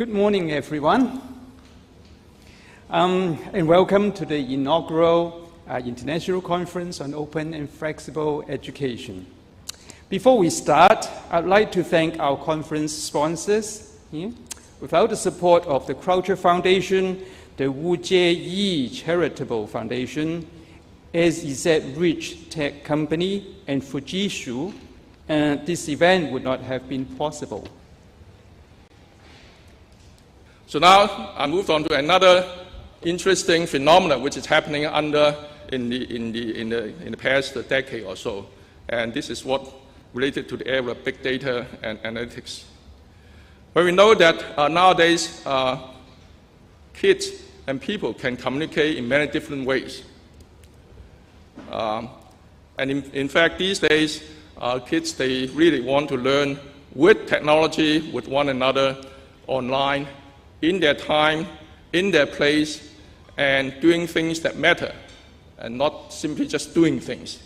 Good morning, everyone, and welcome to the inaugural International Conference on Open and Flexible Education. Before we start, I'd like to thank our conference sponsors. Without the support of the Culture Foundation, the Wu Jie Yi Charitable Foundation, SEZ Rich Tech Company, and Fujitsu, this event would not have been possible. So now I moved on to another interesting phenomenon which is happening in the past decade or so, and this is what related to the area of big data and analytics. But we know that nowadays kids and people can communicate in many different ways, and in fact these days kids, they really want to learn with technology, with one another, online, in their time, in their place, and doing things that matter, and not simply just doing things.